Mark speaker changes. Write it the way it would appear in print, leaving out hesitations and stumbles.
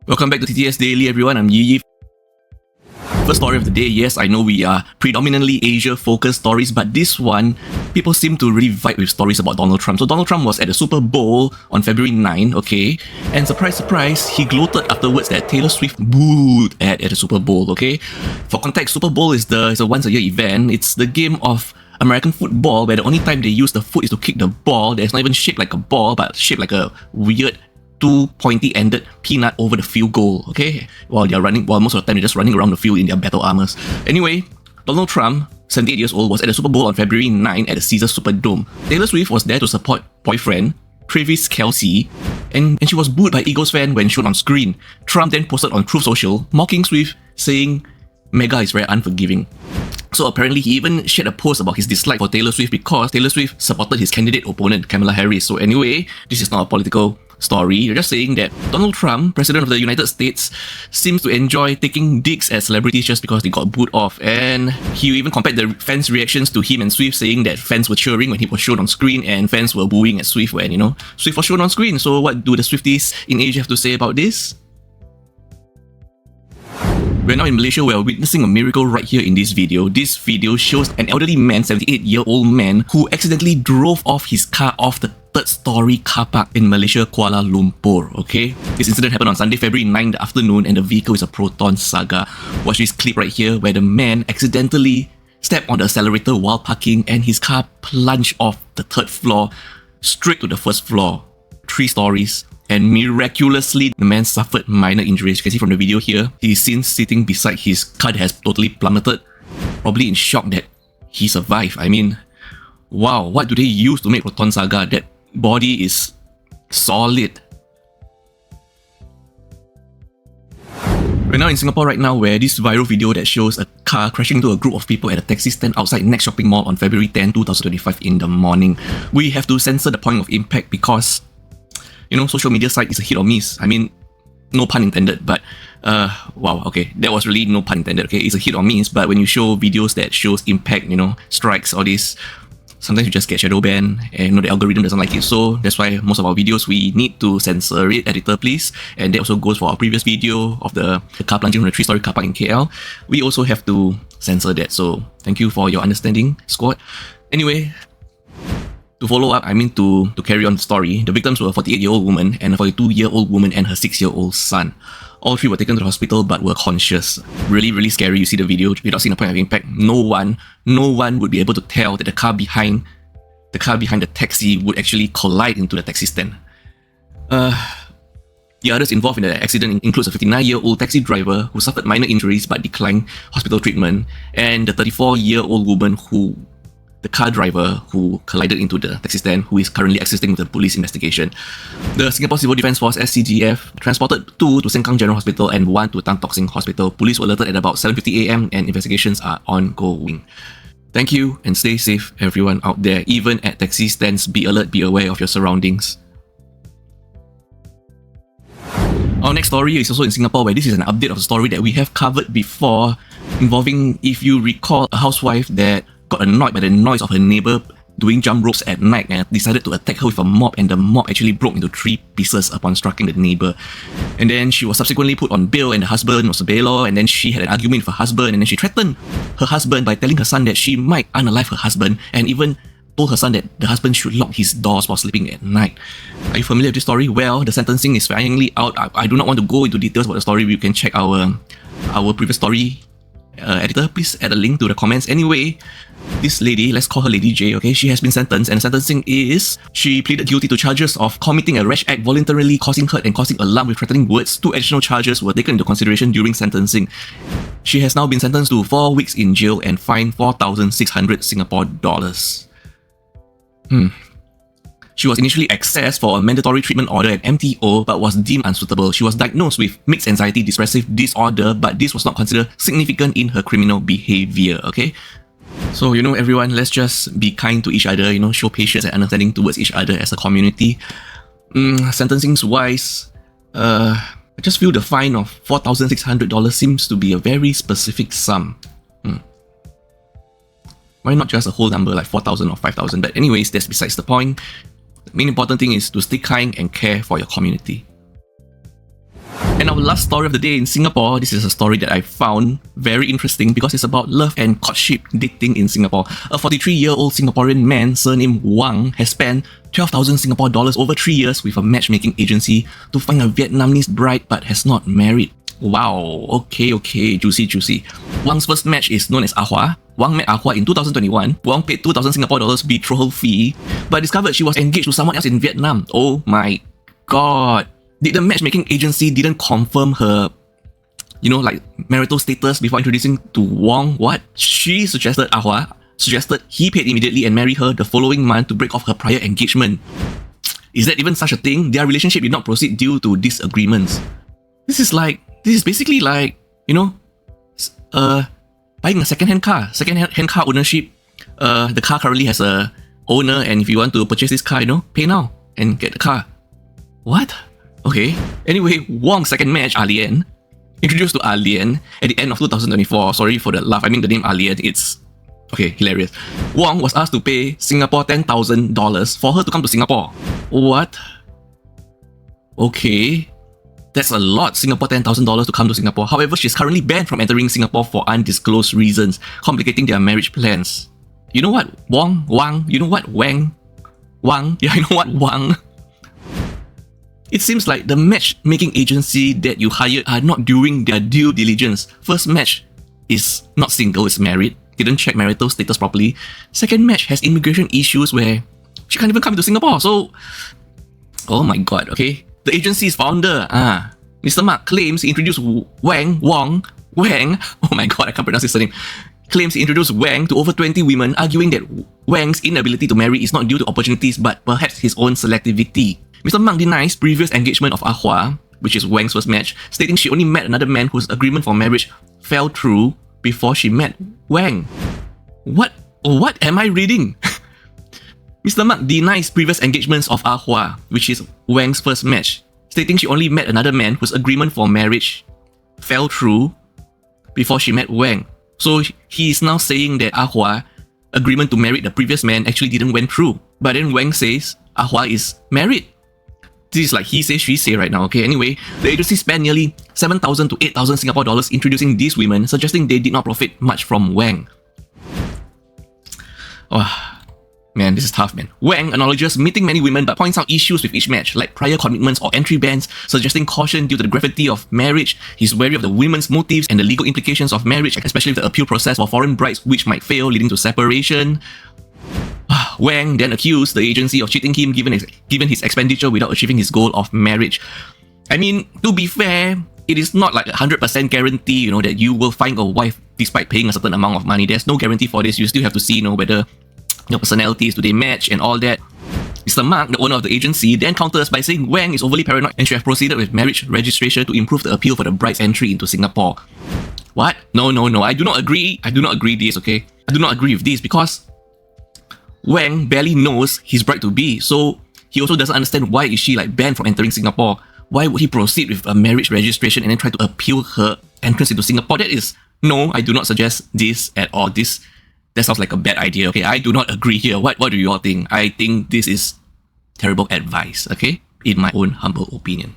Speaker 1: Welcome back to TTS Daily, everyone. I'm Yi. First story of the day. Yes, I know we are predominantly Asia-focused stories, but this one, people seem to really vibe with stories about Donald Trump. So Donald Trump was at the Super Bowl on February 9, okay? And surprise, surprise, he gloated afterwards that Taylor Swift booed at the Super Bowl, okay? For context, Super Bowl is a once-a-year event. It's the game of American football where the only time they use the foot is to kick the ball. That's not even shaped like a ball, but shaped like a weird two pointy-ended peanut over the field goal, okay? While most of the time they're just running around the field in their battle armors. Anyway, Donald Trump, 78 years old, was at the Super Bowl on February 9 at the Caesars Superdome. Taylor Swift was there to support boyfriend, Travis Kelce, and she was booed by Eagles fans when shown on screen. Trump then posted on Truth Social, mocking Swift, saying, "Mega is very unforgiving." So apparently he even shared a post about his dislike for Taylor Swift because Taylor Swift supported his candidate opponent, Kamala Harris. So anyway, this is not a political story. You're just saying that Donald Trump, President of the United States, seems to enjoy taking digs at celebrities just because they got booed off. And he even compared the fans' reactions to him and Swift, saying that fans were cheering when he was shown on screen and fans were booing at Swift when, Swift was shown on screen. So what do the Swifties in Asia have to say about this? We're now in Malaysia where we're witnessing a miracle right here in this video. This video shows an elderly man, 78-year-old man, who accidentally drove off his car off the third-story car park in Malaysia, Kuala Lumpur, okay? This incident happened on Sunday, February 9 in the afternoon, and the vehicle is a Proton Saga. Watch this clip right here where the man accidentally stepped on the accelerator while parking and his car plunged off the third floor straight to the first floor. 3 stories. And miraculously, the man suffered minor injuries. You can see from the video here, he's seen sitting beside his car that has totally plummeted, probably in shock that he survived. I mean, wow, what do they use to make Proton Saga? That body is solid. We're now in Singapore right now where this viral video that shows a car crashing into a group of people at a taxi stand outside Next Shopping Mall on February 10, 2025 in the morning. We have to censor the point of impact because social media site is a hit or miss. I mean, no pun intended, but wow, okay, that was really no pun intended, okay? It's a hit or miss, but when you show videos that shows impact, strikes, all this, sometimes you just get shadow banned and the algorithm doesn't like it. So that's why most of our videos, we need to censor it, editor please. And that also goes for our previous video of the car plunging from the 3-story car park in KL. We also have to censor that. So thank you for your understanding, squad. Anyway, to follow up, to carry on the story, the victims were a 48-year-old woman and a 42-year-old woman and her 6-year-old son. All 3 were taken to the hospital but were conscious. Really, really scary. You see the video without seeing the point of impact. No one would be able to tell that the car behind the taxi would actually collide into the taxi stand. The others involved in the accident includes a 59-year-old taxi driver who suffered minor injuries but declined hospital treatment, and the 34-year-old woman the car driver who collided into the taxi stand, who is currently assisting with the police investigation. The Singapore Civil Defence Force (SCDF) transported 2 to Sengkang General Hospital and 1 to Tan Tock Seng Hospital. Police were alerted at about 7:50 AM and investigations are ongoing. Thank you and stay safe, everyone out there. Even at taxi stands, be alert, be aware of your surroundings. Our next story is also in Singapore, where this is an update of a story that we have covered before, involving, if you recall, a housewife that got annoyed by the noise of her neighbour doing jump ropes at night and decided to attack her with a mop, and the mop actually broke into 3 pieces upon striking the neighbour. And then she was subsequently put on bail and the husband was a bailer, and then she had an argument with her husband, and then she threatened her husband by telling her son that she might unalive her husband, and even told her son that the husband should lock his doors while sleeping at night. Are you familiar with this story? Well, the sentencing is finally out. I do not want to go into details about the story. You can check our previous story. Editor, please add a link to the comments. Anyway, this lady, let's call her Lady J, okay? She has been sentenced, and the sentencing is she pleaded guilty to charges of committing a rash act, voluntarily causing hurt and causing alarm with threatening words. 2 additional charges were taken into consideration during sentencing. She has now been sentenced to 4 weeks in jail and fined 4,600 Singapore dollars. She was initially accessed for a mandatory treatment order at MTO but was deemed unsuitable. She was diagnosed with mixed anxiety depressive disorder, but this was not considered significant in her criminal behavior, okay? So, everyone, let's just be kind to each other, show patience and understanding towards each other as a community. Sentencing-wise, I just feel the fine of $4,600 seems to be a very specific sum. Why not just a whole number like 4,000 or 5,000? But anyways, that's besides the point. The main important thing is to stay kind and care for your community. And And our last story of the day in Singapore, this is a story that I found very interesting because it's about love and courtship dating in Singapore. A 43-year-old Singaporean man surnamed Wang has spent 12,000 Singapore dollars over 3 years with a matchmaking agency to find a Vietnamese bride but has not married. Wow, okay, juicy. Wang's first match is known as Ahua. Wang met Ahua in 2021. Wang paid 2,000 Singapore dollars betrothal fee, but discovered she was engaged to someone else in Vietnam. Oh my god. Did the matchmaking agency didn't confirm her, marital status before introducing to Wang? What? She suggested he paid immediately and marry her the following month to break off her prior engagement. Is that even such a thing? Their relationship did not proceed due to disagreements. This is basically like, buying a second-hand car. Second-hand car ownership. The car currently has a owner, and if you want to purchase this car, pay now and get the car. What? Okay. Anyway, Wang's second match, Alien, introduced to Alien at the end of 2024. Sorry for the laugh. I mean the name Alien. It's okay, hilarious. Wang was asked to pay Singapore $10,000 for her to come to Singapore. What? Okay. That's a lot, Singapore $10,000 to come to Singapore. However, she's currently banned from entering Singapore for undisclosed reasons, complicating their marriage plans. You know what, Wang? You know what, Wang? Yeah, you know what, Wang? It seems like the matchmaking agency that you hired are not doing their due diligence. First match is not single, is married. Didn't check marital status properly. Second match has immigration issues where she can't even come to Singapore. So, oh my god, okay. The agency's founder, Mr. Mark, claims he introduced Wang, oh my god, I can't pronounce his surname. Claims he introduced Wang to over 20 women, arguing that Wang's inability to marry is not due to opportunities but perhaps his own selectivity. Mr. Mark denies previous engagement of Ahua, which is Wang's first match, stating she only met another man whose agreement for marriage fell through before she met Wang. What am I reading? Mr. Mark denies previous engagements of Ahua, which is Wang's first match, stating she only met another man whose agreement for marriage fell through before she met Wang. So he is now saying that Ahua agreement to marry the previous man actually didn't went through. But then Wang says Ahua is married. This is like he say, she say right now, okay? Anyway, the agency spent nearly 7,000 to 8,000 Singapore dollars introducing these women, suggesting they did not profit much from Wang. Oh, man, this is tough, man. Wang acknowledges meeting many women but points out issues with each match, like prior commitments or entry bans, suggesting caution due to the gravity of marriage. He's wary of the women's motives and the legal implications of marriage, especially with the appeal process for foreign brides, which might fail, leading to separation. Wang then accused the agency of cheating him given his expenditure without achieving his goal of marriage. I mean, to be fair, it is not like a 100% guarantee, that you will find a wife despite paying a certain amount of money. There's no guarantee for this. You still have to see, whether your personalities, do they match and all that. Mr. Mark, the owner of the agency, then counters by saying Wang is overly paranoid and should have proceeded with marriage registration to improve the appeal for the bride's entry into Singapore. What? No. I do not agree. I do not agree this, okay? I do not agree with this because Wang barely knows his bride-to-be, so he also doesn't understand why is she banned from entering Singapore. Why would he proceed with a marriage registration and then try to appeal her entrance into Singapore? No, I do not suggest this at all. That sounds like a bad idea, okay? I do not agree here. What do you all think? I think this is terrible advice, okay? In my own humble opinion.